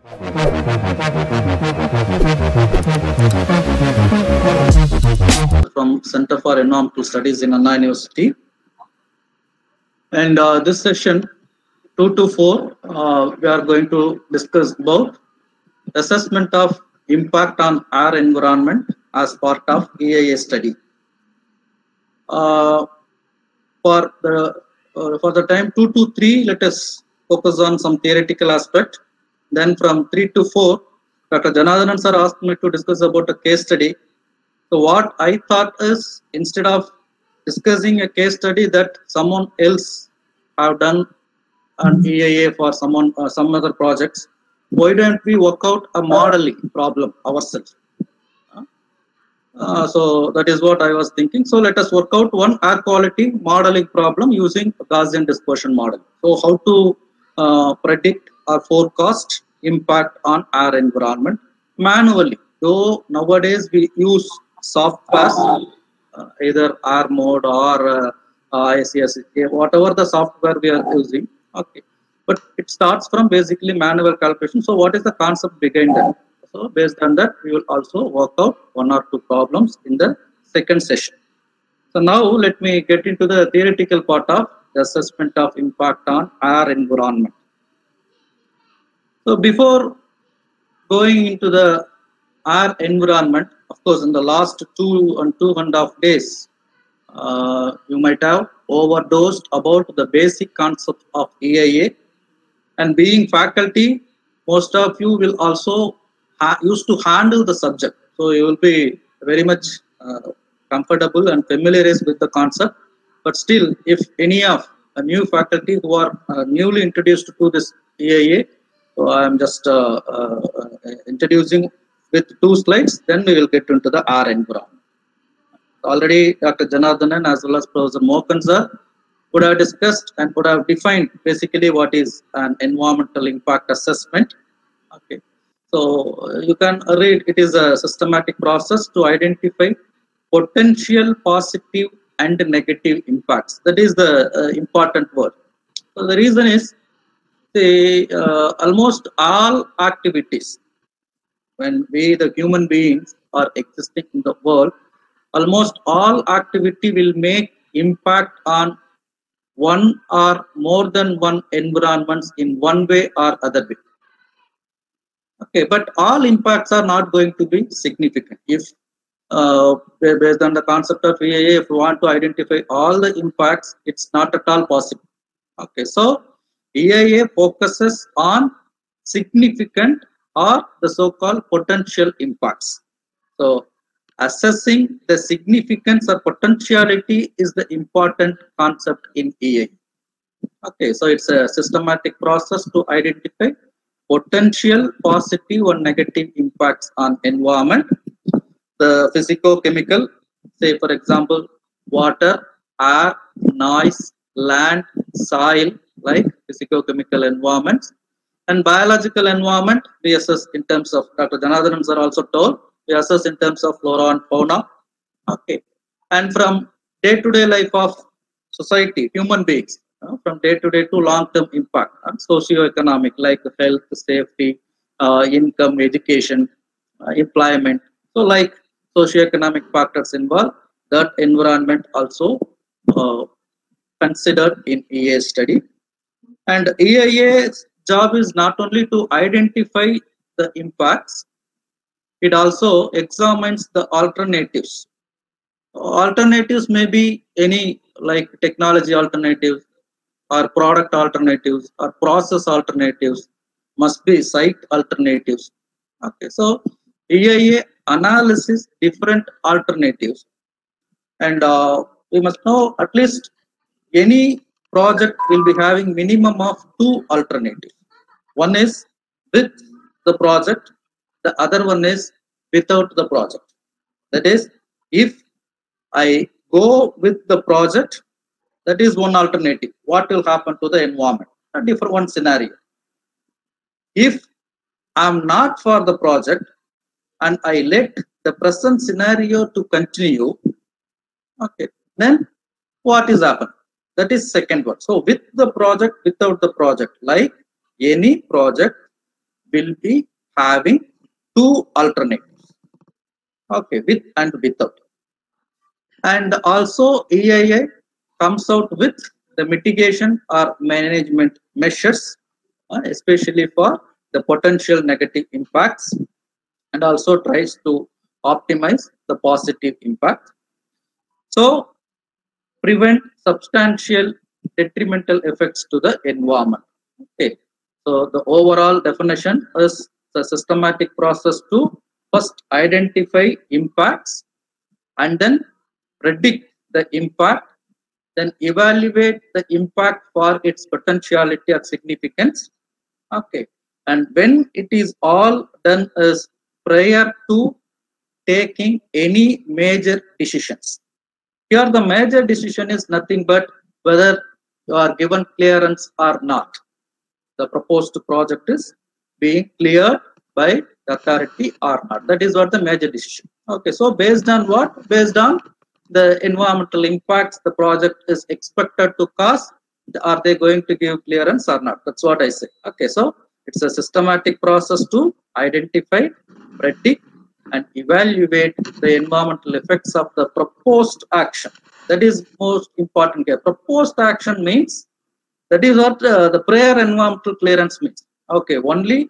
From Center for Environmental Studies in Anna University. And this session 2 to 4, we are going to discuss about assessment of impact on our environment as part of EIA study. For the time 2 to 3, let us focus on some theoretical aspect. Then from 3 to 4, Dr. Janardhanan sir asked me to discuss about a case study. So what I thought is, instead of discussing a case study that someone else have done an EIA for someone some other projects, why don't we work out a modeling problem ourselves? So that is what I was thinking. So let us work out one air quality modeling problem using Gaussian dispersion model. So how to predict or forecast impact on our environment manually. Though nowadays we use software, either R mode or ICS, whatever the software we are using. Okay, but it starts from basically manual calculation. So what is the concept behind that? So based on that, we will also work out one or two problems in the second session. So now let me get into the theoretical part of the assessment of impact on our environment. So before going into the our environment, of course, in the last 2.5 days, you might have overdosed about the basic concept of EIA. And being faculty, most of you will also used to handle the subject. So you will be very much comfortable and familiarized with the concept. But still, if any of a new faculty who are newly introduced to this EIA, so I am just introducing with 2 slides, then we will get into the R environment. Already Dr. Janardhanan as well as Professor Mokan sir would have discussed and would have defined basically what is an environmental impact assessment. Okay, so you can read, it is a systematic process to identify potential positive and negative impacts. That is the important word. So the reason is almost all activities, when we the human beings are existing in the world, almost all activity will make impact on one or more than one environments in one way or other way. Okay, but all impacts are not going to be significant. If based on the concept of EIA, if you want to identify all the impacts, it's not at all possible. Okay, so EIA focuses on significant or the so-called potential impacts. So assessing the significance or potentiality is the important concept in EIA. Okay, so it's a systematic process to identify potential positive or negative impacts on environment. The physico-chemical, say for example, water, air, noise, land, soil, like physico-chemical environments. And biological environment, we assess in terms of, Dr. Janardhanan sir also told, we assess in terms of flora and fauna. Okay, and from day-to-day life of society, human beings, from day-to-day to long-term impact, socio-economic, like health, safety, income, education, employment. So like socio-economic factors involved, that environment also considered in EIA study. And EIA's job is not only to identify the impacts, it also examines the alternatives. Alternatives may be any, like technology alternatives or product alternatives or process alternatives, must be site alternatives. Okay, so EIA analysis different alternatives, and we must know at least any project will be having minimum of 2 alternatives. One is with the project, the other one is without the project. That is, if I go with the project, that is one alternative. What will happen to the environment? A different one scenario. If I am not for the project and I let the present scenario to continue, okay, then what is happening? That is second one. So with the project, without the project, like any project, will be having two alternatives. Okay, with and without. And also EIA comes out with the mitigation or management measures, especially for the potential negative impacts, and also tries to optimize the positive impact. So prevent substantial detrimental effects to the environment. Okay. So the overall definition is the systematic process to first identify impacts and then predict the impact, then evaluate the impact for its potentiality or significance. Okay. And when it is all done is prior to taking any major decisions. Here the major decision is nothing but whether you are given clearance or not. The proposed project is being cleared by the authority or not. That is what the major decision. Okay, so based on what? Based on the environmental impacts the project is expected to cause, are they going to give clearance or not? That's what I say. Okay, so it's a systematic process to identify, predict, and evaluate the environmental effects of the proposed action. That is most important here. Proposed action means, that is what the prior environmental clearance means. Okay, only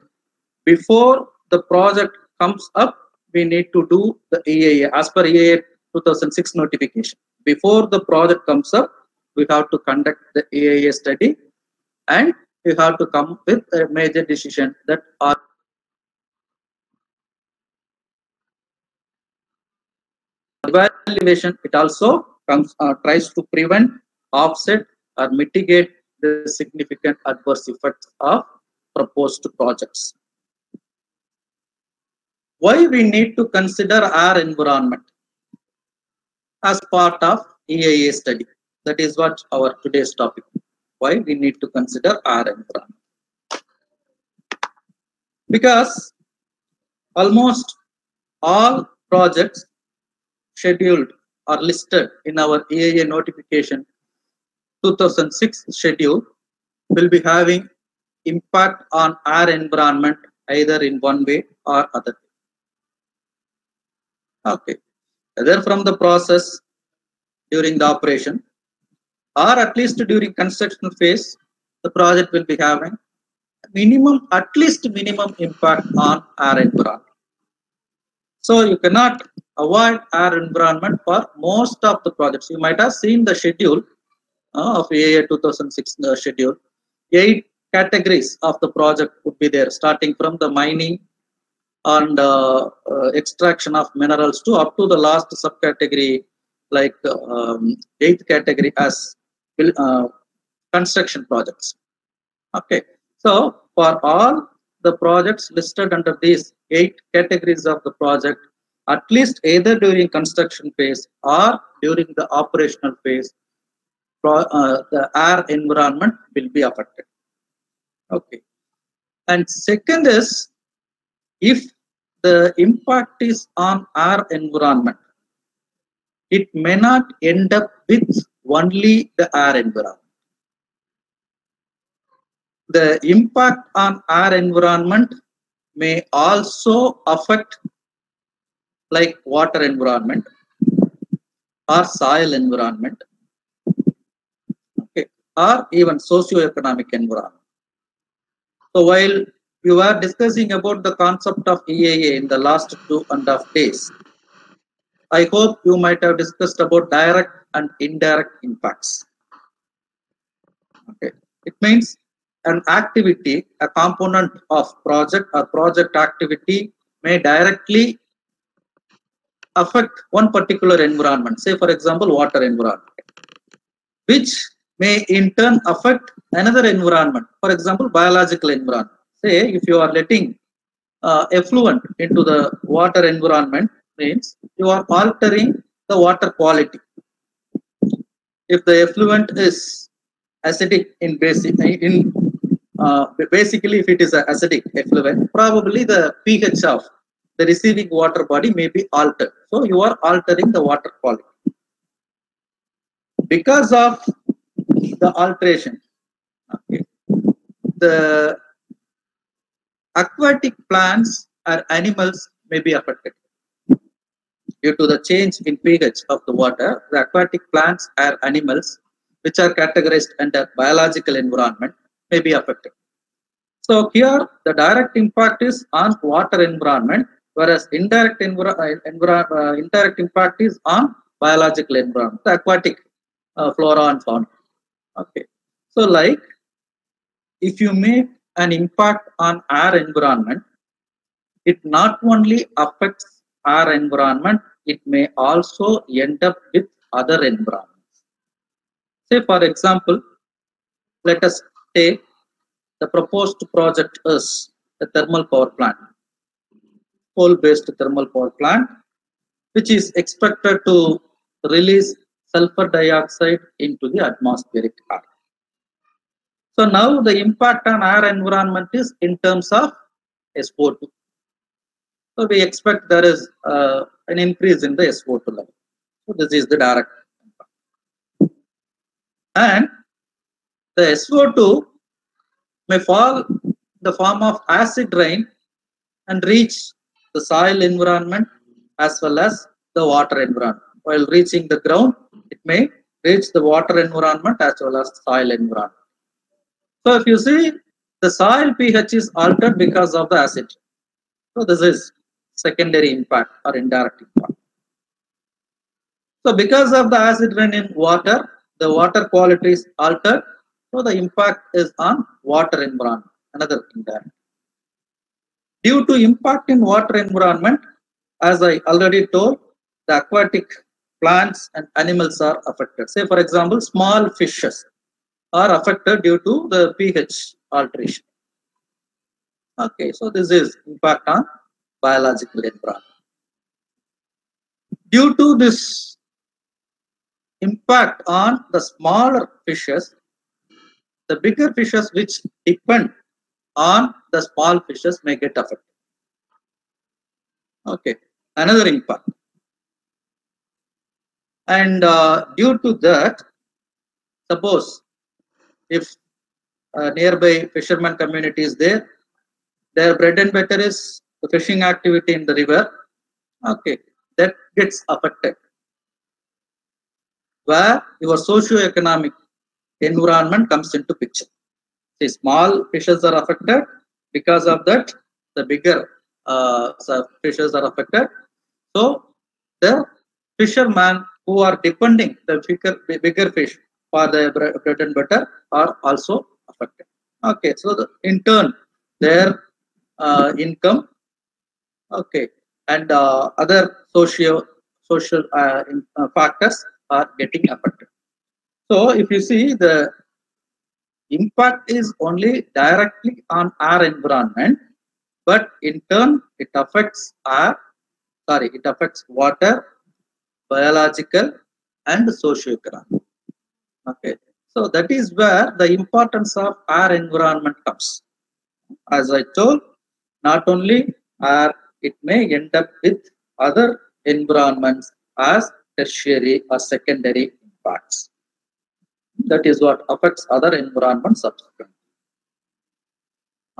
before the project comes up, we need to do the EIA as per EIA 2006 notification. Before the project comes up, we have to conduct the EIA study and we have to come with a major decision that are evaluation. It also comes tries to prevent, offset, or mitigate the significant adverse effects of proposed projects. Why we need to consider our environment as part of EIA study? That is what our today's topic. Why we need to consider our environment? Because almost all projects scheduled or listed in our EIA notification 2006 schedule will be having impact on our environment either in one way or other. Okay, either from the process during the operation or at least during construction phase, the project will be having minimum, at least minimum impact on our environment. So you cannot avoid our environment for most of the projects. You might have seen the schedule of EIA 2006 schedule. 8 categories of the project would be there, starting from the mining and extraction of minerals to up to the last subcategory, like 8th category as construction projects. Okay, so for all the projects listed under these 8 categories of the project, at least either during construction phase or during the operational phase, the air environment will be affected. Okay, and second is, if the impact is on our environment, it may not end up with only the air environment. The impact on our environment may also affect like water environment or soil environment, okay, or even socio-economic environment. So while we were discussing about the concept of EIA in the last 2.5 days, I hope you might have discussed about direct and indirect impacts. Okay, it means an activity, a component of project or project activity may directly affect one particular environment, say for example water environment, which may in turn affect another environment, for example biological environment. Say if you are letting effluent into the water environment, means you are altering the water quality. If the effluent is acidic in basically if it is an acidic effluent, probably the pH of the receiving water body may be altered. So you are altering the water quality. Because of the alteration, okay, the aquatic plants or animals may be affected. Due to the change in pH of the water, the aquatic plants or animals which are categorized under biological environment may be affected. So here the direct impact is on water environment, whereas indirect impact is on biological environment, the aquatic flora and fauna. Okay, so like if you make an impact on our environment, it not only affects our environment, it may also end up with other environments. Say for example, let us take the proposed project is the thermal power plant, coal-based thermal power plant, which is expected to release sulfur dioxide into the atmospheric air. So now the impact on our environment is in terms of SO2. So we expect there is an increase in the SO2 level. So this is the direct impact. And the SO2 may fall in the form of acid rain and reach the soil environment as well as the water environment. While reaching the ground, it may reach the water environment as well as soil environment. So if you see, the soil pH is altered because of the acid. So this is secondary impact or indirect impact. So because of the acid rain in water, the water quality is altered. So the impact is on water environment, another indirect. Due to impact in water environment, as I already told, the aquatic plants and animals are affected. Say for example, small fishes are affected due to the pH alteration. Okay, so this is impact on biological environment. Due to this impact on the smaller fishes, the bigger fishes which depend on the small fishes may get affected. Okay, another impact. And due to that, suppose if nearby fisherman community is there, their bread and butter is the fishing activity in the river. Okay, that gets affected. Where your socio-economic environment comes into picture. See, small fishes are affected. Because of that, the bigger fishes are affected. So the fishermen who are depending the bigger fish for their bread and butter are also affected. Okay, so in turn, their income, okay, and other social factors are getting affected. So if you see, the impact is only directly on our environment, but in turn it affects water, biological and socio-economic. Okay, so that is where the importance of our environment comes. As I told, not only it may end up with other environments as tertiary or secondary impacts. That is what affects other environments subsequently.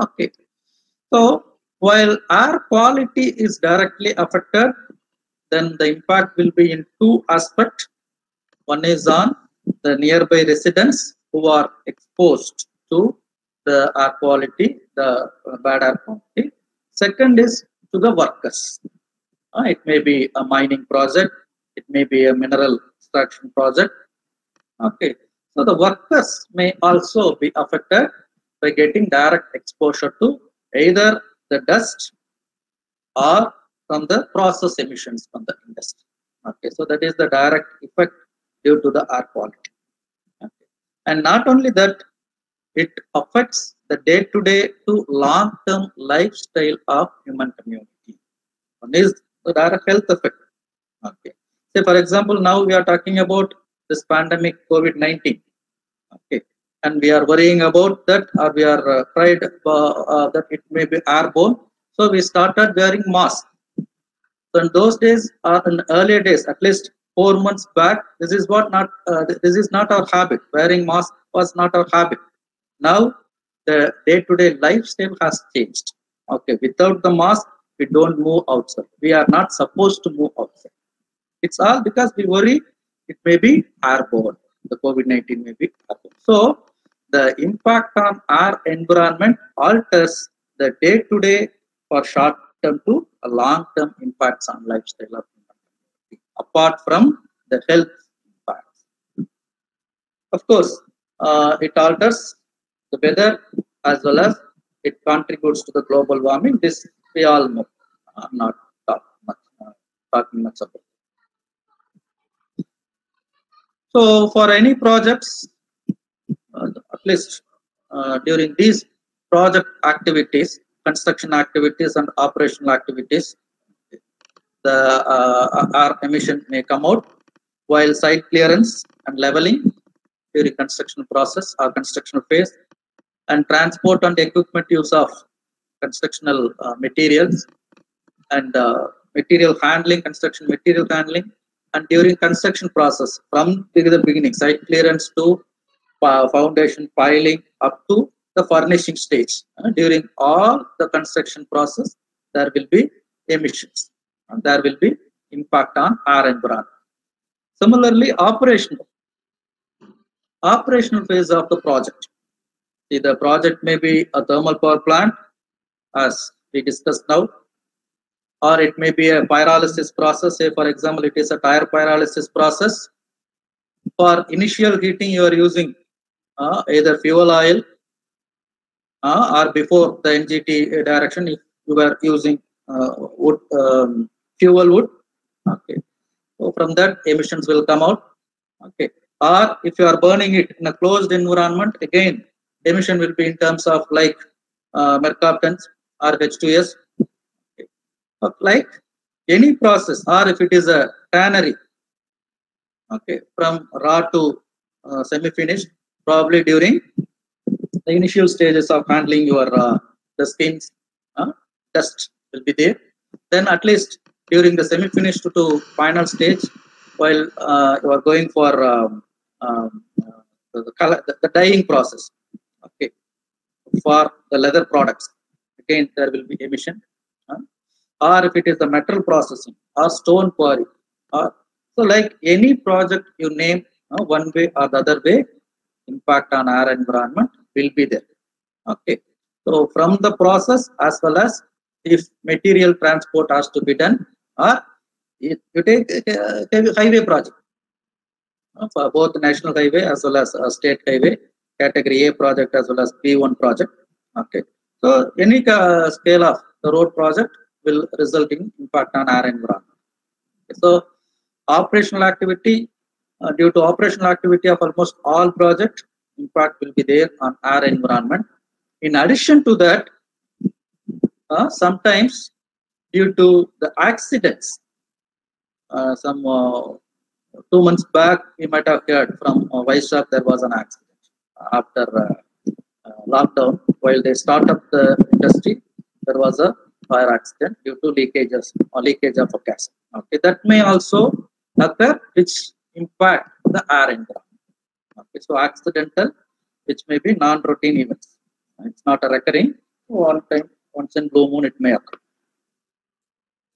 Okay, so while air quality is directly affected, then the impact will be in two aspects. One is on the nearby residents who are exposed to the air quality, the bad air quality. Second is to the workers. It may be a mining project, it may be a mineral extraction project. Okay, so the workers may also be affected by getting direct exposure to either the dust or from the process emissions from the industry. Okay, so that is the direct effect due to the air quality. Okay. And not only that, it affects the day-to-day to long-term lifestyle of human community. One is the direct health effect. Okay. Say for example, now we are talking about this pandemic COVID-19. Okay, and we are worrying about that, or we are afraid that it may be airborne. So we started wearing masks. So in those days, or in earlier days, at least 4 months back, this is not our habit. Wearing mask was not our habit. Now the day-to-day lifestyle has changed. Okay, without the mask, we don't move outside. We are not supposed to move outside. It's all because we worry it may be airborne. The COVID-19 may be airborne. So the impact on our environment alters the day-to-day for short-term to a long-term impacts on lifestyle of human community, apart from the health impacts. Of course, it alters the weather as well as it contributes to the global warming. This we all know. I'm not talking much about. So for any projects, at least during these project activities, construction activities and operational activities, the our emission may come out, while site clearance and leveling during construction process or construction phase, and transport and equipment use of constructional materials and material handling, construction material handling, and during construction process from the beginning, site clearance to foundation piling up to the furnishing stage. During all the construction process, there will be emissions and there will be impact on our environment. Similarly, operational phase of the project. See, the project may be a thermal power plant, as we discussed now, or it may be a pyrolysis process. Say, for example, it is a tire pyrolysis process. For initial heating, you are using either fuel oil or before the NGT direction, if you were using wood, fuel wood. Okay, so from that emissions will come out. Okay, or if you are burning it in a closed environment, again emission will be in terms of like mercaptans or H2S. Okay. Like any process, or if it is a tannery, okay, from raw to semi-finished, probably during the initial stages of handling your the skins, dust will be there. Then at least during the semi-finished to final stage, while you are going for the color, the dyeing process, okay, for the leather products, again there will be emission. Or if it is the metal processing or stone quarry, or so like any project you name, one way or the other way, impact on our environment will be there. Okay, so from the process as well as if material transport has to be done, or you take a highway project for both national highway as well as state highway, category A project as well as B1 project. Okay, so any scale of the road project will result in impact on our environment. So operational activity, due to operational activity of almost all projects, impact will be there on our environment. In addition to that, sometimes due to the accidents, some 2 months back we might have heard from Vizag there was an accident after lockdown. While they start up the industry, there was a fire accident due to leakages or leakage of a gas. Okay, that may also occur, which impact the air environment. Okay, so accidental, which may be non-routine events. It's not a recurring. One time, once in blue moon, it may occur.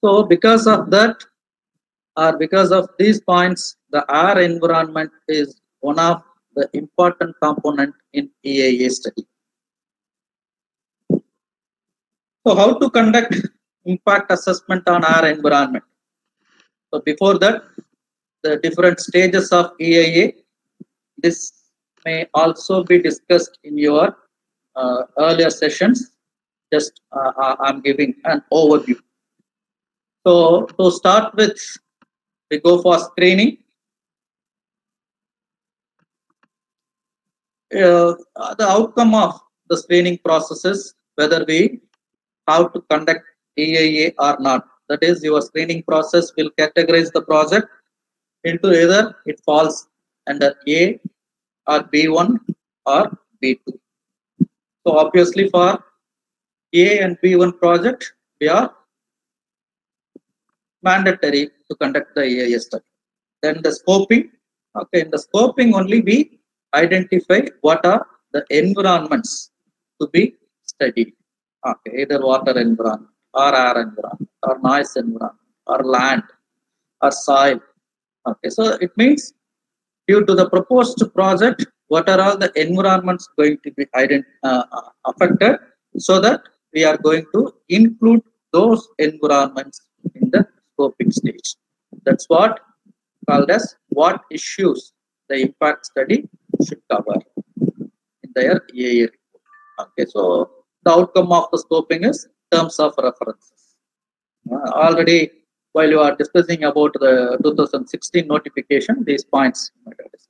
So because of that, or because of these points, the air environment is one of the important component in EIA study. So how to conduct impact assessment on our environment? So before that, the different stages of EIA, this may also be discussed in your earlier sessions. Just I'm giving an overview. So to start with, we go for screening. The outcome of the screening processes, whether we have to conduct EIA or not. That is, your screening process will categorize the project into either it falls under A or B1 or B2. So obviously for A and B1 project, we are mandatory to conduct the EIA study. Then the scoping, okay, in the scoping only we identify what are the environments to be studied. Okay, either water environment or air environment or noise environment or land or soil. Okay, so it means due to the proposed project, what are all the environments going to be affected, so that we are going to include those environments in the scoping stage. That's what called as what issues the impact study should cover in their EAA report. Okay, so the outcome of the scoping is terms of references. Already, while you are discussing about the 2016 notification, these points might have discussed.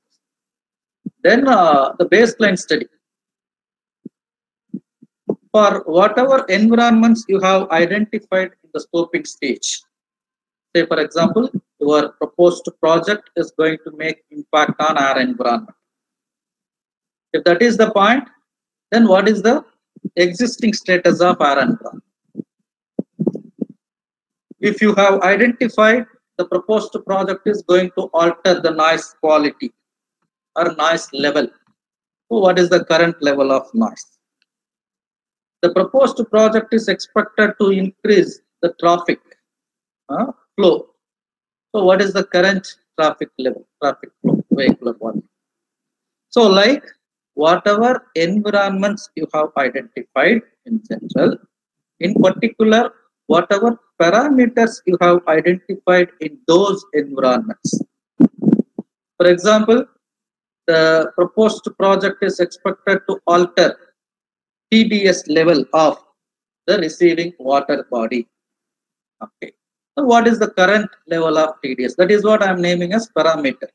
Then the baseline study. For whatever environments you have identified in the scoping stage, say for example, your proposed project is going to make impact on our environment. If that is the point, then what is the existing status of our environment? If you have identified the proposed project is going to alter the noise quality or noise level, so what is the current level of noise? The proposed project is expected to increase the traffic flow. So what is the current traffic level, traffic flow, vehicular volume? So like whatever environments you have identified in general, in particular, whatever parameters you have identified in those environments. For example, the proposed project is expected to alter TDS level of the receiving water body. Okay. So what is the current level of TDS? That is what I am naming as parameter.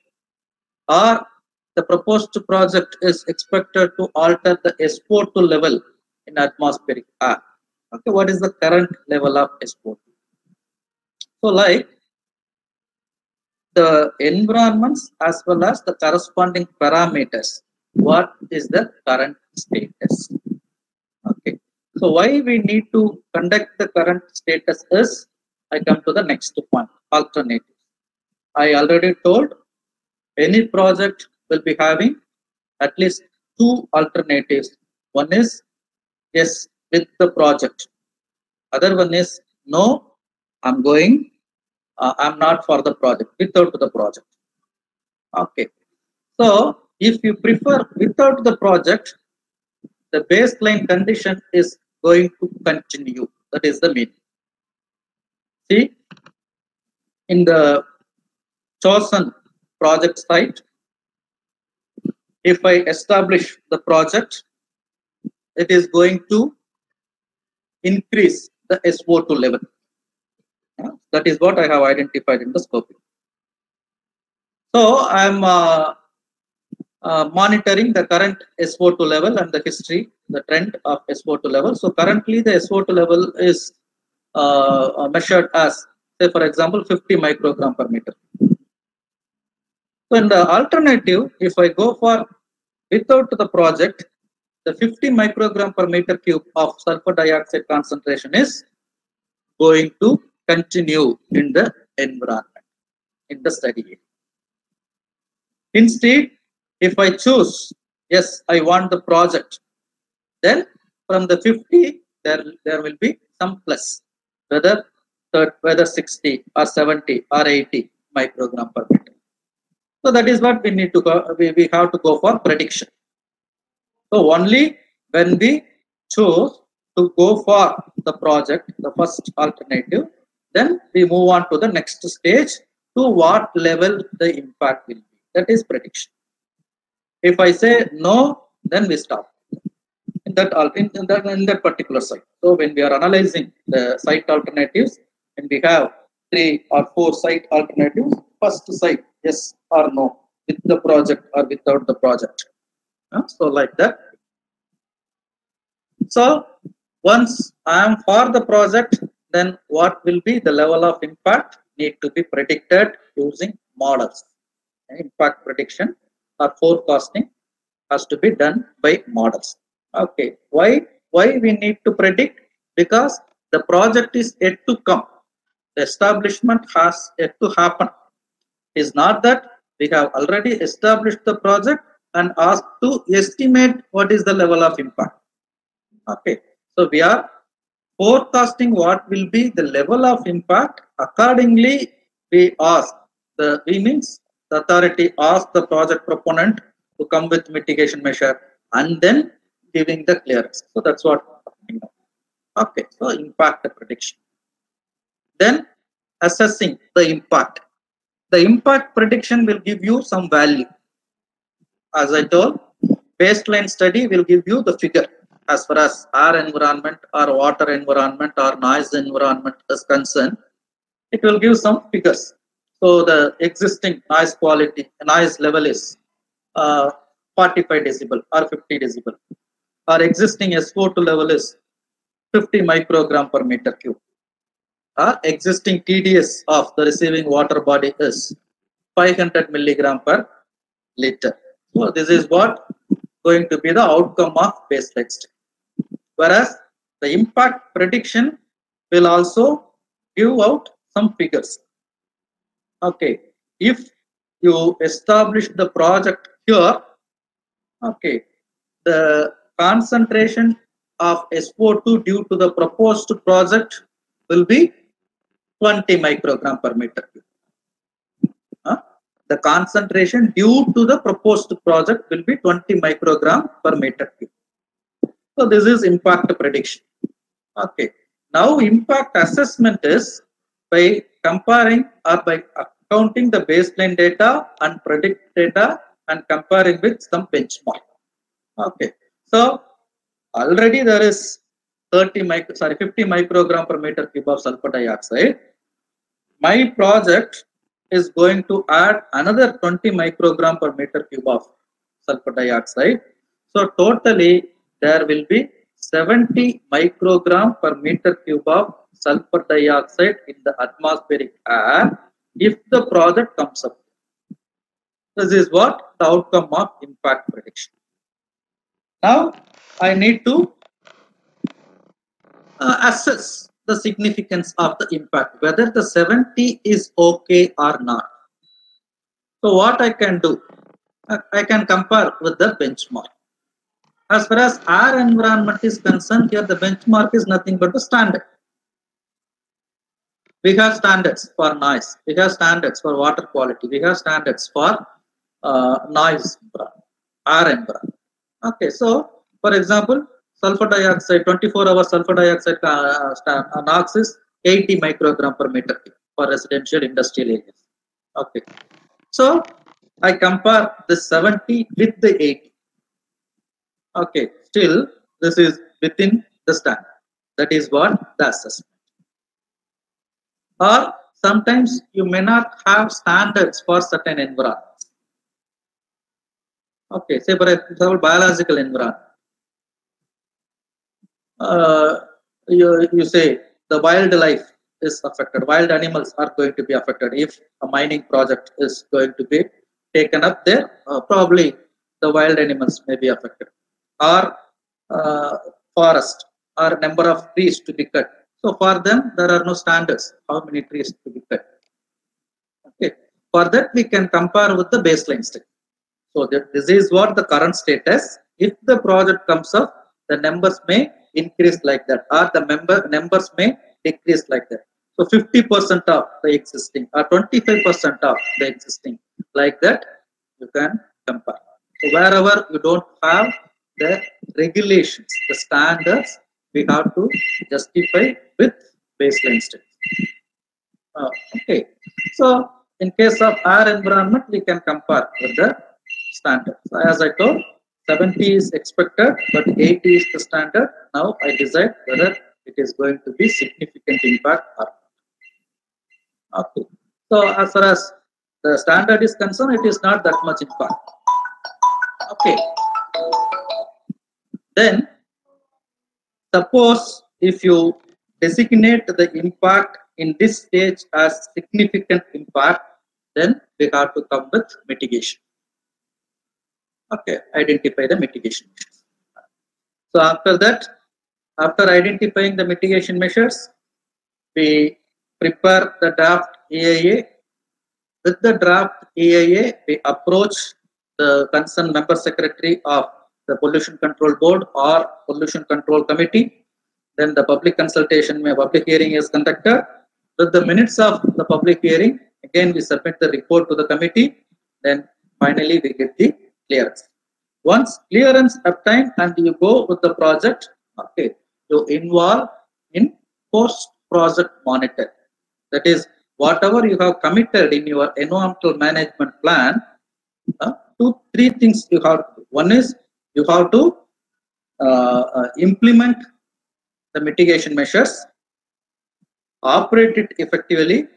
Or the proposed project is expected to alter the SO2 level in atmospheric air. Okay, what is the current level of SO2? So like the environments as well as the corresponding parameters, what is the current status? Okay, so why we need to conduct the current status is, I come to the next point, alternatives. I already told any project will be having at least two alternatives. One is yes with the project. Other one is no, I'm going, I'm not for the project, without the project. Okay. So if you prefer without the project, the baseline condition is going to continue. That is the meaning. See, in the chosen project site, if I establish the project, it is going to increase the SO2 level. That is what I have identified in the scoping. So I am monitoring the current SO2 level and the history, the trend of SO2 level. So currently the SO2 level is measured as, say for example, 50 microgram per meter. So in the alternative, if I go for without the project, the 50 microgram per meter cube of sulfur dioxide concentration is going to continue in the environment, in the study area. Instead, if I choose, yes, I want the project, then from the 50, there will be some plus, whether 60 or 70 or 80 microgram per meter. So that is what we need to go, we have to go for prediction. So only when we choose to go for the project, the first alternative, then we move on to the next stage, to what level the impact will be. That is prediction. If I say no, then we stop in that particular site. So when we are analyzing the site alternatives, and we have 3 or 4 site alternatives, first site yes or no, with the project or without the project. So like that. So once I am for the project, then what will be the level of impact need to be predicted using models. Impact prediction or forecasting has to be done by models. Okay, why we need to predict? Because the project is yet to come. The establishment has yet to happen. It is not that we have already established the project and asked to estimate what is the level of impact. Okay, so we are forecasting what will be the level of impact. Accordingly, we ask we means the authority asks the project proponent to come with mitigation measure and then giving the clearance. So that's what we're talking about. Okay, so impact prediction. Then assessing the impact. The impact prediction will give you some value. As I told, baseline study will give you the figure as far as air environment or water environment or noise environment is concerned. It will give some figures. So the existing noise quality, noise level is 45 decibel or 50 decibel. Our existing SO2 level is 50 microgram per meter cube. Our existing TDS of the receiving water body is 500 milligram per liter. So this is what going to be the outcome of baseline study. Whereas the impact prediction will also give out some figures. Okay, if you establish the project here, okay, the concentration of SO2 due to the proposed project will be 20 microgram per meter cube. The concentration due to the proposed project will be 20 microgram per meter cube. So this is impact prediction. Okay. Now impact assessment is by comparing or by accounting the baseline data and predict data and comparing with some benchmark. Okay. So already there is 50 microgram per meter cube of sulfur dioxide. My project is going to add another 20 microgram per meter cube of sulfur dioxide. So totally there will be 70 microgram per meter cube of sulfur dioxide in the atmospheric air if the project comes up. This is what the outcome of impact prediction. Now I need to assess the significance of the impact, whether the 70 is okay or not. So what I can do, I can compare with the benchmark. As far as air environment is concerned, here the benchmark is nothing but the standard. We have standards for noise, we have standards for water quality, we have standards for noise, air environment. Okay, so for example, sulfur dioxide, 24-hour sulfur dioxide NOx is 80 microgram per meter cube for residential industrial areas. Okay, so I compare the 70 with the 80. Okay, still this is within the standard. That is what the assessment. Or sometimes you may not have standards for certain environments. Okay, say for example, biological environment. You say the wildlife is affected, wild animals are going to be affected. If a mining project is going to be taken up there, probably the wild animals may be affected. Or forest, or number of trees to be cut. So for them, there are no standards how many trees to be cut. Okay, for that we can compare with the baseline study. So this is what the current status. If the project comes up, the numbers may increase like that, or the numbers may decrease like that. So 50% of the existing, or 25% of the existing, like that you can compare. So wherever you don't have the regulations, the standards, we have to justify with baseline studies. Okay, so in case of air environment, we can compare with the standard. So as I told, 70 is expected, but 80 is the standard. Now I decide whether it is going to be significant impact or not. Okay, so as far as the standard is concerned, it is not that much impact. Okay, then suppose if you designate the impact in this stage as significant impact, then we have to come with mitigation. Okay, identify the mitigation measures. So after that, after identifying the mitigation measures, we prepare the draft EIA. With the draft EIA, we approach the concerned member secretary of the Pollution Control Board or Pollution Control Committee. Then the public consultation, public hearing is conducted. With the minutes of the public hearing, again we submit the report to the committee. Then finally we get the clearance. Once clearance obtained and you go with the project, okay, you involve in post-project monitoring. That is, whatever you have committed in your environmental management plan, 3 things you have to do. One is you have to implement the mitigation measures, operate it effectively,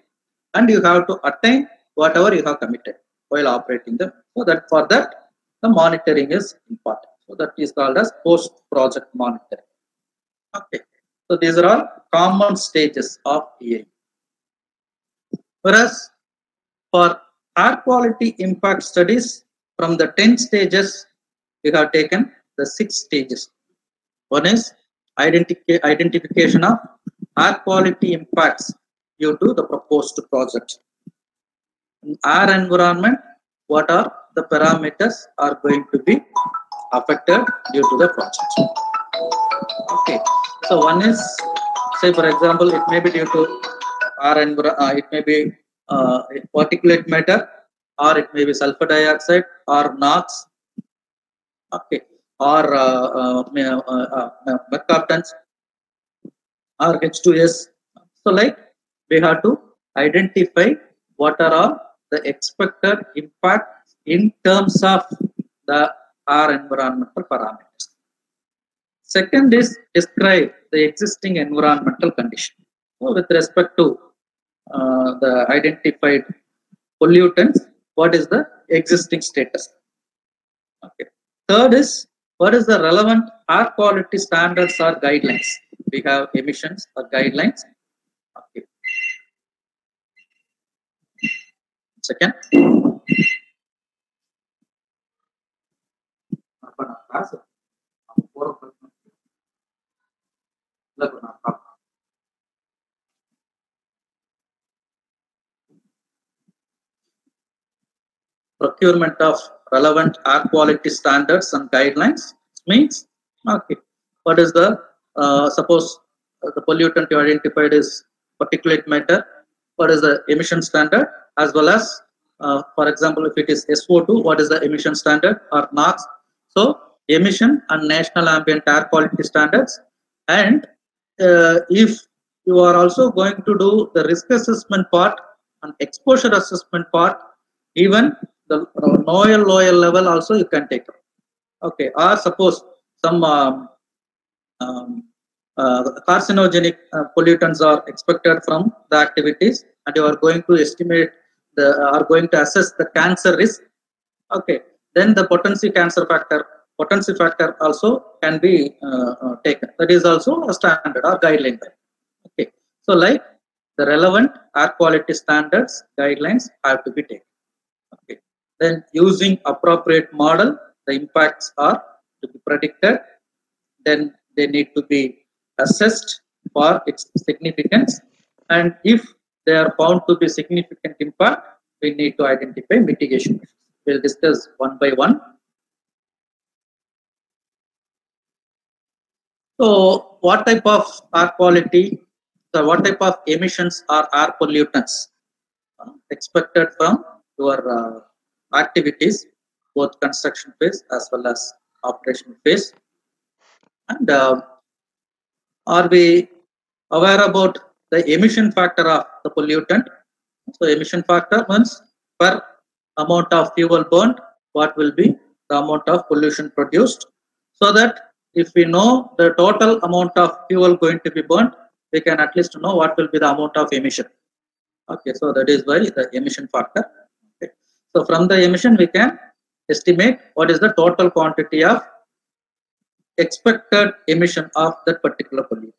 and you have to attain whatever you have committed while operating them. So that for that the monitoring is important. So that is called as post-project monitoring. Okay. So these are all common stages of EA. Whereas for air quality impact studies, from the 10 stages, we have taken the 6 stages. One is identification of air quality impacts due to the proposed project. In air environment, what are the parameters are going to be affected due to the project. Okay, so one is, say for example, it may be due to air environment, it may be particulate matter, or it may be sulfur dioxide, or NOx, okay, or mercaptans, or H2S. So like we have to identify what are all the expected impact in terms of the air environmental parameters. Second is describe the existing environmental condition. So with respect to the identified pollutants, what is the existing status? Okay. Third is what is the relevant air quality standards or guidelines? We have emissions or guidelines. Okay. Second, procurement of relevant air quality standards and guidelines means, okay, what is the suppose the pollutant you identified is particulate matter, what is the emission standard, as well as for example if it is SO2, what is the emission standard, or NOx. So emission and national ambient air quality standards, and if you are also going to do the risk assessment part and exposure assessment part, even the lower level also you can take. Okay, or suppose some carcinogenic pollutants are expected from the activities, and you are going to estimate are going to assess the cancer risk. Okay, then the potency factor also can be taken. That is also a standard or guideline. Okay, so like the relevant air quality standards guidelines have to be taken. Okay, then using appropriate model, the impacts are to be predicted. Then they need to be assessed for its significance, and if they are found to be significant impact, we need to identify mitigation measures. We'll discuss one by one. So what type of air quality, so what type of emissions or air pollutants expected from your activities, both construction phase as well as operation phase? And are we aware about the emission factor of the pollutant? So emission factor means per amount of fuel burnt, what will be the amount of pollution produced, so that if we know the total amount of fuel going to be burnt, we can at least know what will be the amount of emission. Okay, so that is why the emission factor. Okay. So from the emission we can estimate what is the total quantity of expected emission of that particular pollutant.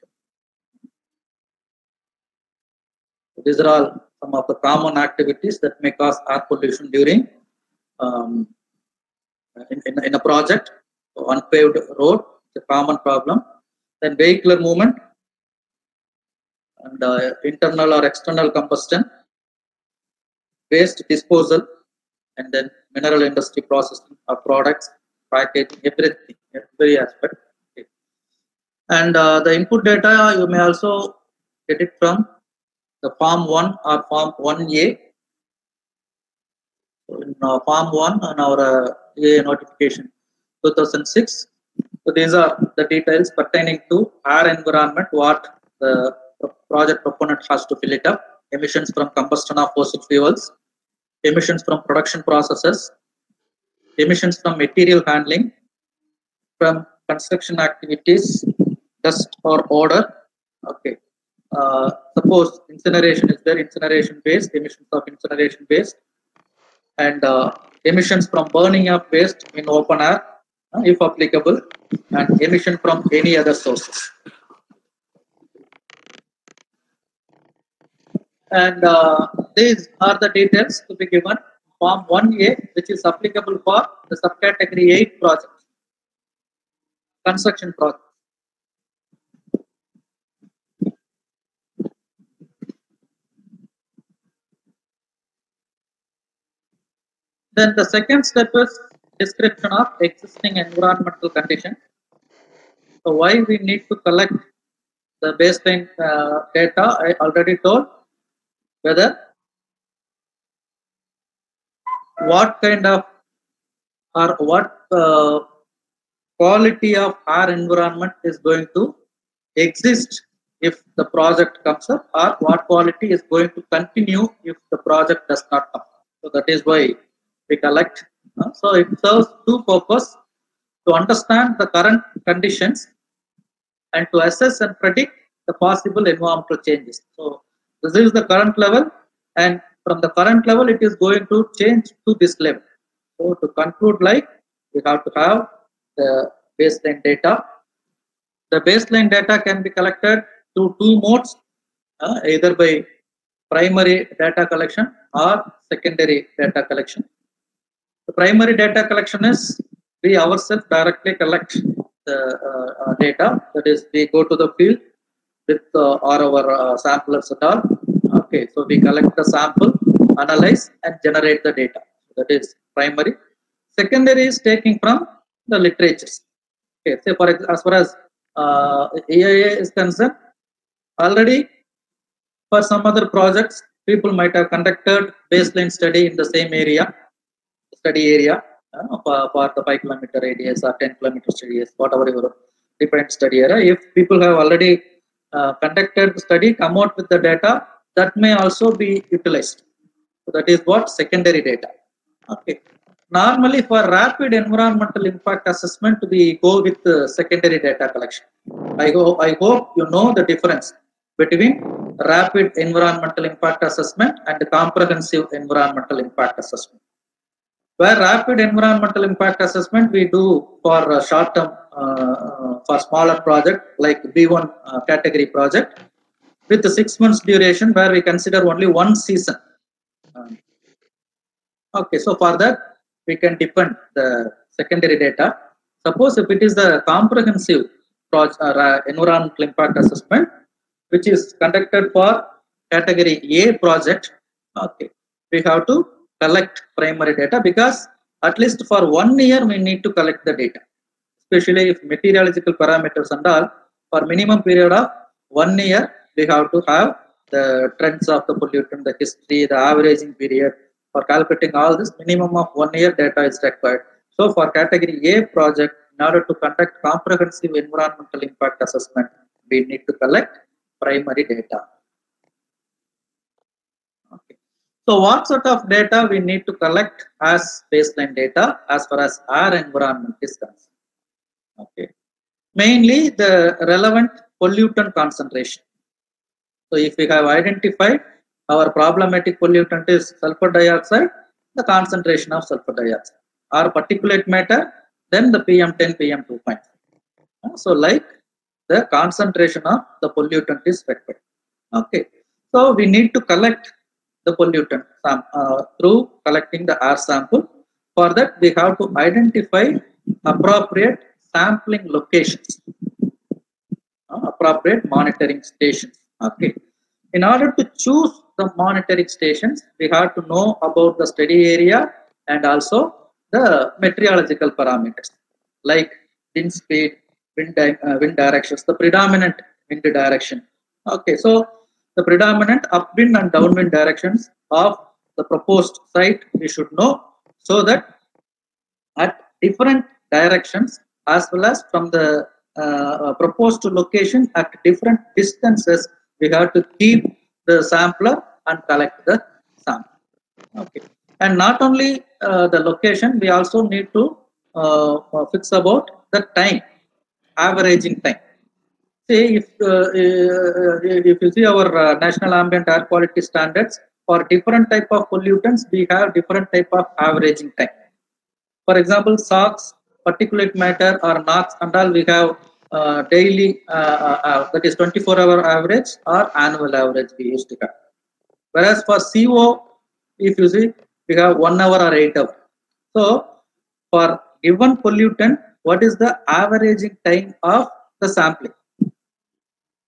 These are all some of the common activities that may cause air pollution during in a project. So unpaved road is a common problem. Then vehicular movement and internal or external combustion, waste disposal, and then mineral industry processing of products, packaging, everything, every aspect. Okay. And the input data you may also get it from the Form 1 or Form 1A. So in Form 1 on our EA notification 2006. So these are the details pertaining to our environment, what the project proponent has to fill it up. Emissions from combustion of fossil fuels, emissions from production processes, emissions from material handling, from construction activities, dust or odor. Okay. Suppose incineration is there, incineration waste, emissions of incineration waste, and emissions from burning of waste in open air, if applicable, and emission from any other sources. And these are the details to be given. Form 1A, which is applicable for the subcategory 8 project, construction project. Then the second step is description of existing environmental conditions. So why we need to collect the baseline data, I already told. Whether what kind of or what quality of our environment is going to exist if the project comes up, or what quality is going to continue if the project does not come. So that is why we collect. So it serves two purposes: to understand the current conditions and to assess and predict the possible environmental changes. So this is the current level, and from the current level it is going to change to this level. So to conclude, like, we have to have the baseline data. The baseline data can be collected through two modes, either by primary data collection or secondary data collection. The primary data collection is we ourselves directly collect the data. That is, we go to the field with or our samplers at all. Okay, so we collect the sample, analyze, and generate the data. That is primary. Secondary is taking from the literatures. Okay, say for as far as EIA is concerned, already for some other projects, people might have conducted baseline study in the same area, study area, for the 5-kilometer radius or 10-kilometer radius, whatever your different study area. If people have already conducted the study, come out with the data, that may also be utilized. So that is what secondary data. Okay. Normally, for rapid environmental impact assessment, we go with secondary data collection. I hope you know the difference between rapid environmental impact assessment and comprehensive environmental impact assessment. Where rapid environmental impact assessment we do for short term, for smaller project like B1 category project with the 6 months duration, where we consider only one season. Okay, so for that we can depend the secondary data. Suppose if it is the comprehensive environmental impact assessment, which is conducted for category A project, okay, we have to collect primary data, because at least for 1 year we need to collect the data, especially if meteorological parameters and all. For minimum period of 1 year, we have to have the trends of the pollutant, the history, the averaging period. For calculating all this, minimum of 1 year data is required. So for category A project, in order to conduct comprehensive environmental impact assessment, we need to collect primary data. Okay. So what sort of data we need to collect as baseline data as far as our environment is concerned? Okay. Mainly the relevant pollutant concentration. So if we have identified our problematic pollutant is sulfur dioxide, the concentration of sulfur dioxide, or particulate matter, then the PM10, PM2.5. So like the concentration of the pollutant is required. Okay. So we need to collect the pollutant through collecting the air sample. For that, we have to identify appropriate sampling locations, appropriate monitoring stations. Okay. In order to choose the monitoring stations, we have to know about the study area and also the meteorological parameters like wind speed, wind directions, the predominant wind direction. Okay, so the predominant upwind and downwind directions of the proposed site we should know, so that at different directions as well as from the proposed location at different distances, we have to keep the sampler and collect the sample. Okay, and not only the location, we also need to fix about the time, averaging time. See, if you see our national ambient air quality standards, for different type of pollutants, we have different type of averaging time. For example, SOx, particulate matter or NOx and all, we have daily, that is 24-hour average or annual average we used to have. Whereas for CO, if you see, we have 1 hour or 8 hours. So, for given pollutant, what is the averaging time of the sampling?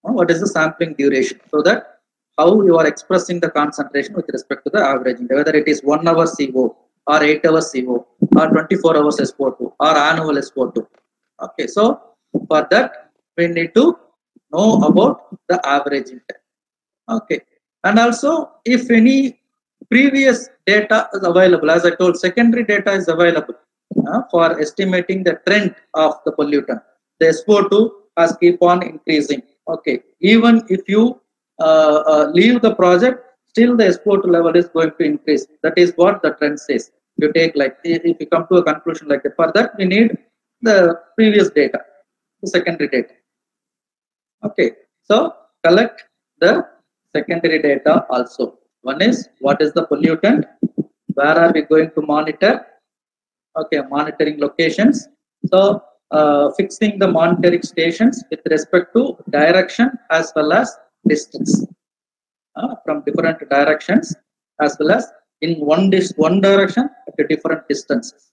What is the sampling duration? So that how you are expressing the concentration with respect to the averaging, whether it is 1 hour CO or 8 hours CO or 24 hours SO2 or annual SO2. Okay, so for that we need to know about the averaging time. Okay, and also if any previous data is available, as I told, secondary data is available for estimating the trend of the pollutant. The SO2 has keep on increasing. Okay, even if you leave the project, still the SO2 level is going to increase. That is what the trend says. You take like, if you come to a conclusion like that, for that we need the previous data, the secondary data. Okay, so collect the secondary data also. One is what is the pollutant, where are we going to monitor? Okay, monitoring locations. So fixing the monitoring stations with respect to direction as well as distance from different directions, as well as in one direction at a different distances.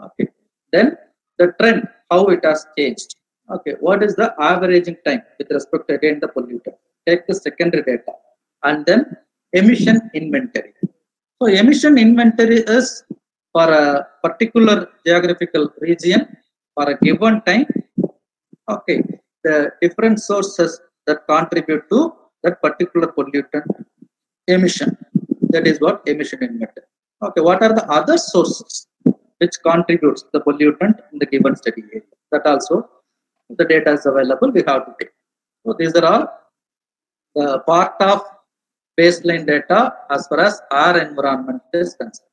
Okay, then the trend, how it has changed. Okay, what is the averaging time with respect to again the pollutant? Take the secondary data and then emission inventory. So emission inventory is for a particular geographical region for a given time. Okay, the different sources that contribute to that particular pollutant emission. That is what emission inventory. Okay, what are the other sources which contributes the pollutant in the given study area? That also the data is available, we have to take. So these are all the part of baseline data as far as our environment is concerned.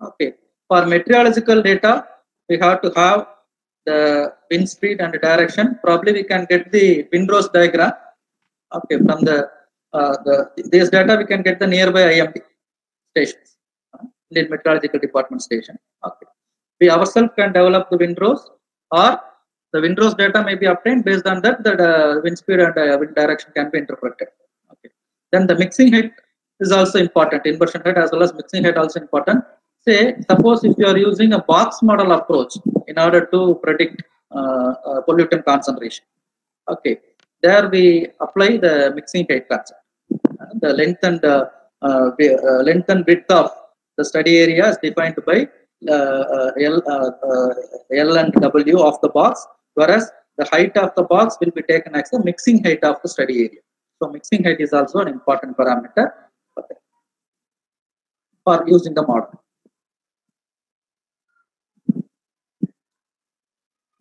Okay, for meteorological data, we have to have the wind speed and direction. Probably we can get the windrows diagram. Okay, from this data we can get the nearby IMD stations, Indian Meteorological Department station. Okay, we ourselves can develop the windrows, or the windrows data may be obtained. Based on that, the wind speed and wind direction can be interpreted. Okay, then the mixing height is also important. Inversion height as well as mixing height also important. Say, suppose if you are using a box model approach in order to predict pollutant concentration. Okay, there we apply the mixing height concept. The length and width of the study area is defined by L and W of the box, whereas the height of the box will be taken as the mixing height of the study area. So mixing height is also an important parameter for using the model.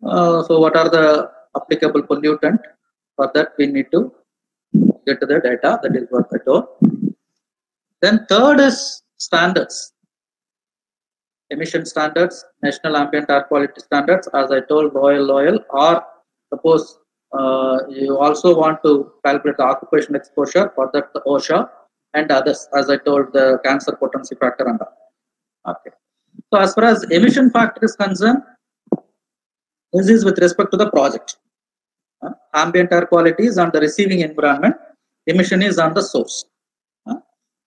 So what are the applicable pollutant? For that we need to get to the data. That is what I told. Then third is standards. Emission standards, national ambient air quality standards, as I told, loyal, or suppose you also want to calculate the occupational exposure, for that the OSHA and others, as I told, the cancer potency factor and all. Okay. So as far as emission factor is concerned, this is with respect to the project. Ambient air quality is on the receiving environment, emission is on the source. So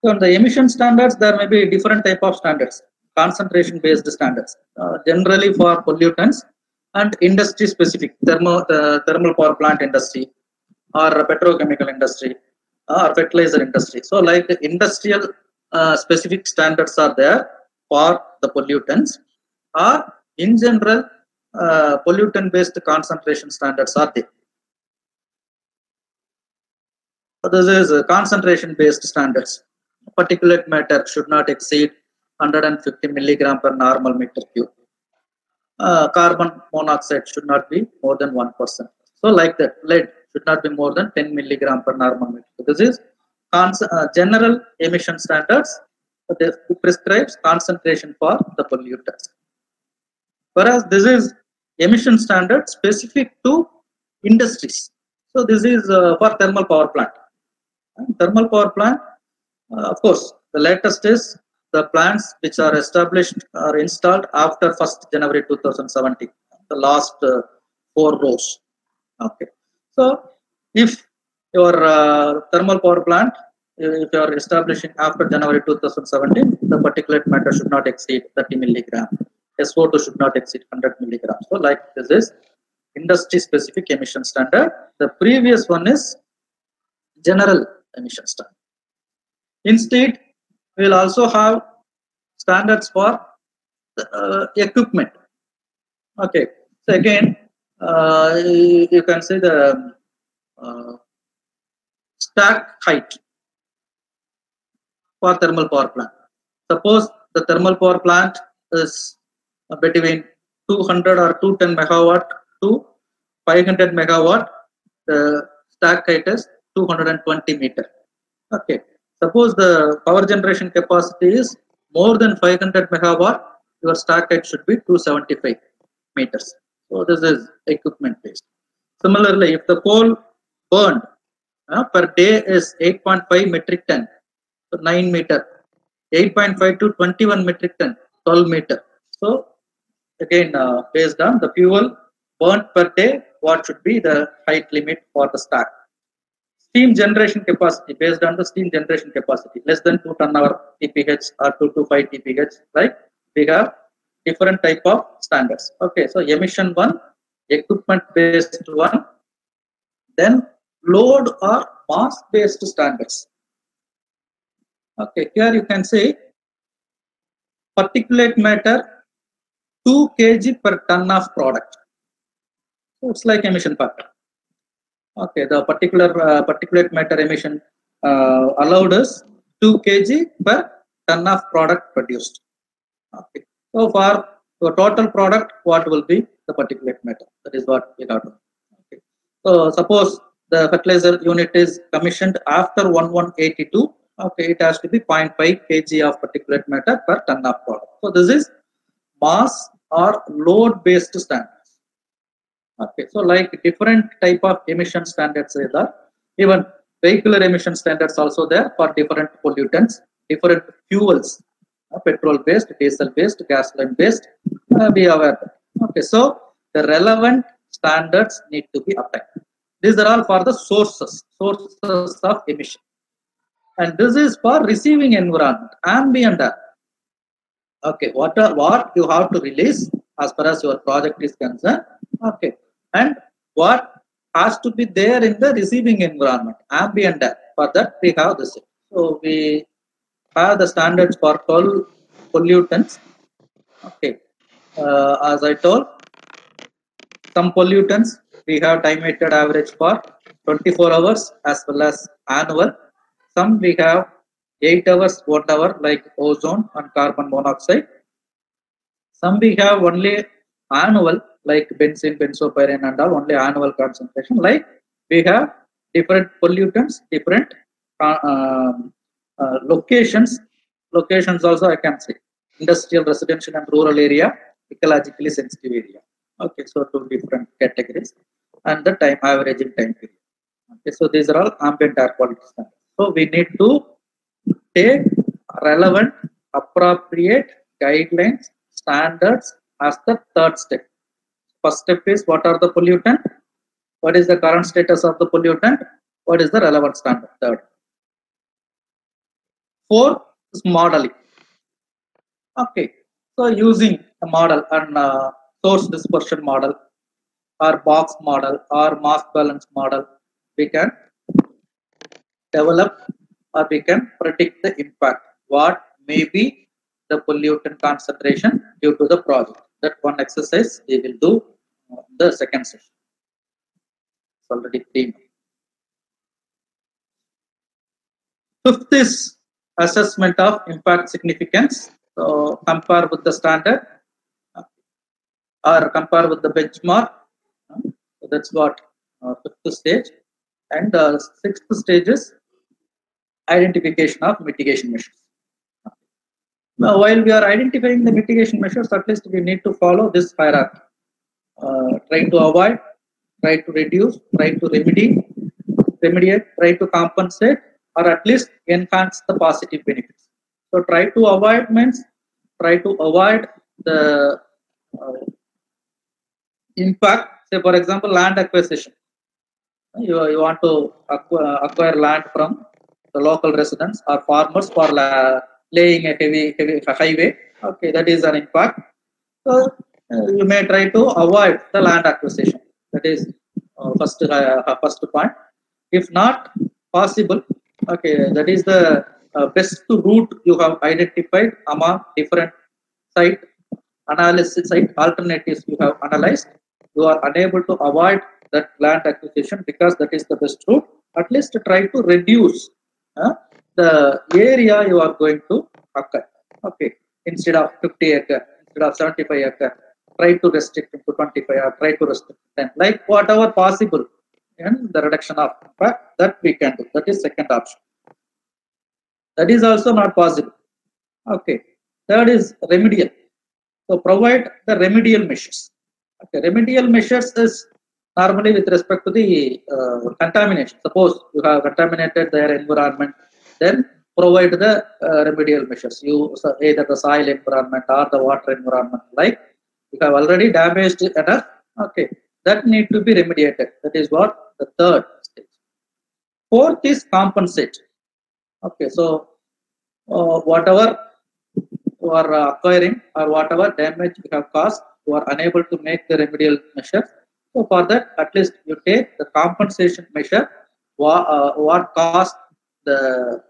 on the emission standards, there may be different type of standards, concentration based standards, generally for pollutants and industry specific, thermal power plant industry or petrochemical industry or fertilizer industry. So like the industrial specific standards are there for the pollutants, or in general pollutant based concentration standards are there. So this is concentration based standards. Particulate matter should not exceed 150 milligram per normal meter cube. Carbon monoxide should not be more than 1%. So like that, lead should not be more than 10 milligram per normal meter. So this is general emission standards. This prescribes concentration for the pollutants. Whereas this is emission standard specific to industries. So this is for thermal power plant. And thermal power plant, of course, the latest is the plants which are established or installed after 1st January 2017, the last 4 rows. Okay. So if your thermal power plant, if you are establishing after January 2017, the particulate matter should not exceed 30 milligram. SO2 should not exceed 100 milligrams. So like this is industry specific emission standard. The previous one is general emission standard. Instead, we will also have standards for equipment. Okay. So again, you can see the stack height for thermal power plant. Suppose the thermal power plant is between 200 or 210 megawatt to 500 megawatt. The stack height is 220 meter. Okay. Suppose the power generation capacity is more than 500 megawatt, your stack height should be 275 meters. So this is equipment based. Similarly, if the coal burned per day is 8.5 metric ton, so 9 meter, 8.5 to 21 metric ton, 12 meter. So again, based on the fuel burnt per day, what should be the height limit for the stack? Steam generation capacity, based on the steam generation capacity, less than 2 ton-hour TPH or 2 to 5 TPH, right? We have different type of standards. Okay, so emission one, equipment based one, then load or mass based standards. Okay, here you can say particulate matter 2 kg per ton of product. So it's like emission factor. Okay, the particulate matter emission allowed us 2 kg per ton of product produced. Okay, so for the total product, what will be the particulate matter? That is what we have to. Okay, so suppose the fertilizer unit is commissioned after 1182. Okay, it has to be 0.5 kg of particulate matter per ton of product. So this is mass or load based standards. Okay, so like different type of emission standards are there. Even vehicular emission standards also there for different pollutants, different fuels, petrol based, diesel based, gasoline based. Be aware. Okay, so the relevant standards need to be applied. These are all for the sources of emission, and this is for receiving environment, ambient air. Okay, what you have to release as far as your project is concerned. Okay, and what has to be there in the receiving environment, ambient air. For that we have this. So we have the standards for 12 pollutants. Okay, as I told, some pollutants we have time weighted average for 24 hours as well as annual. Some we have 8 hours, 1 hour like ozone and carbon monoxide. Some we have only annual like benzene, benzopyrene and all, only annual concentration. Like we have different pollutants, different locations. Locations also I can say industrial, residential and rural area, ecologically sensitive area. Okay, so 2 different categories and the time averaging time period. Okay, so these are all ambient air quality standards. So we need to take relevant, appropriate guidelines, standards as the third step. First step is what are the pollutant? What is the current status of the pollutant? What is the relevant standard? Third. Fourth is modeling. Okay, so using a model and source dispersion model or box model or mass balance model, we can develop or we can predict the impact. What may be the pollutant concentration due to the project. that one exercise we will do the second session. It's already 3 now. Fifth is assessment of impact significance. So compare with the standard or compare with the benchmark. So that's what fifth stage. And sixth stage is identification of mitigation measures. Now, while we are identifying the mitigation measures, at least we need to follow this hierarchy. Try to avoid, try to reduce, try to remediate, try to compensate, or at least enhance the positive benefits. So try to avoid means try to avoid the impact. Say for example, land acquisition. You want to acquire land from the local residents or farmers for laying a heavy highway. Okay, that is an impact. So you may try to avoid the land acquisition. That is first point. If not possible, okay, that is the best route you have identified among different site analysis, site alternatives you have analyzed. You are unable to avoid that land acquisition because that is the best route. At least try to reduce the area you are going to acquire. Okay, instead of 50 acre, instead of 75 acre, try to restrict it to 25 or try to restrict 10, like whatever possible, and the reduction of impact that we can do. That is second option. That is also not possible. Okay, third is remedial. So provide the remedial measures. Okay, remedial measures is normally with respect to the contamination. Suppose you have contaminated their environment, then provide the remedial measures. You either the soil environment or the water environment. Like you have already damaged enough. Okay, that need to be remediated. That is what the third stage. Fourth is compensate. Okay, so whatever you are acquiring or whatever damage you have caused, you are unable to make the remedial measures. So for that, at least you take the compensation measure, what cost the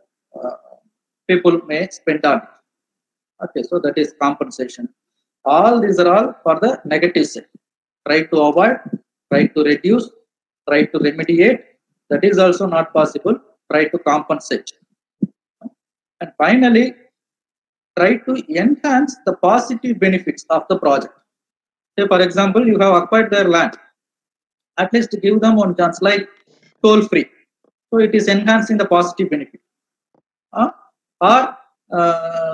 people may spend on it. Okay, so that is compensation. All these are all for the negative side. Try to avoid, try to reduce, try to remediate. That is also not possible. Try to compensate. And finally, try to enhance the positive benefits of the project. Say, for example, you have acquired their land. At least give them one chance, like toll free. So it is enhancing the positive benefit. Or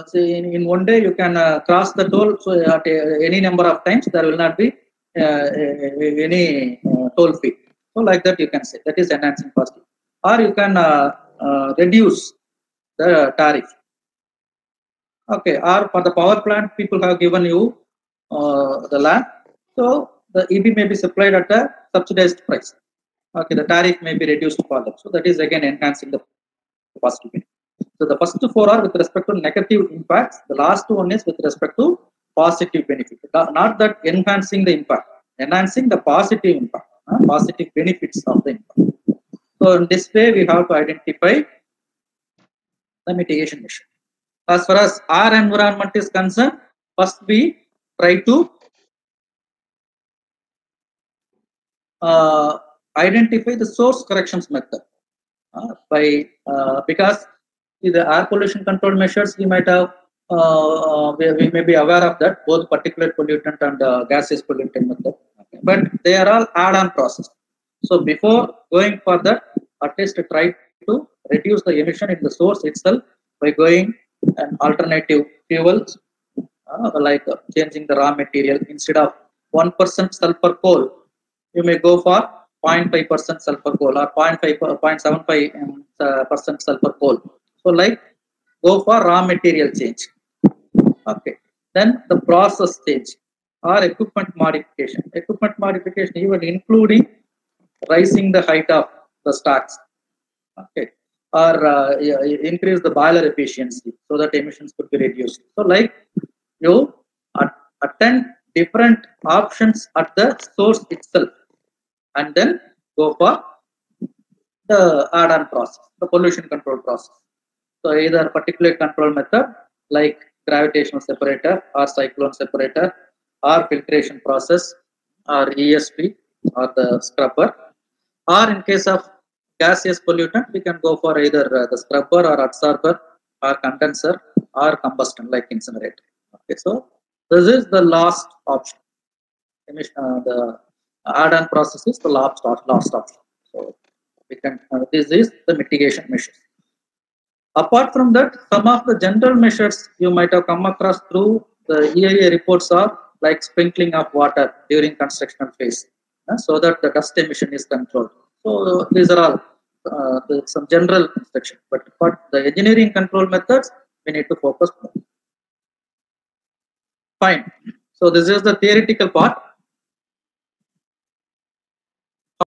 say in one day you can cross the toll. So at any number of times there will not be any toll fee. So like that you can say that is enhancing positive. Or you can reduce the tariff. Okay. Or for the power plant, people have given you the land. So the EB may be supplied at a subsidized price. Okay, the tariff may be reduced for them. So that is again enhancing the positive benefit. So the first four are with respect to negative impacts. The last one is with respect to positive benefit. Not that enhancing the impact, enhancing the positive impact, positive benefits of the impact. So in this way, we have to identify the mitigation measure. As far as our environment is concerned, first we try to identify the source corrections method because the air pollution control measures we might have we may be aware of that, both particulate pollutant and gaseous pollutant method, okay. But they are all add-on process. So before going for that, at least try to reduce the emission in the source itself by going an alternative fuels like changing the raw material. Instead of 1% sulfur coal, you may go for 0.5% sulfur coal or 0.75% sulfur coal. So like go for raw material change. Okay. Then the process change or equipment modification. Equipment modification even including raising the height of the stacks. Okay. Or increase the boiler efficiency so that emissions could be reduced. So like you attend different options at the source itself and then go for the add-on process, the pollution control process. So either particulate control method like gravitational separator or cyclone separator, or filtration process or ESP or the scrubber, or in case of gaseous pollutant, we can go for either the scrubber or absorber or condenser or combustion like incinerator. Okay, so this is the last option. The add-on process is the last option. So we can this is the mitigation measures. Apart from that, some of the general measures you might have come across through the EIA reports are like sprinkling of water during construction phase, so that the dust emission is controlled. So these are all some general instructions, but the engineering control methods we need to focus more. Fine. So this is the theoretical part.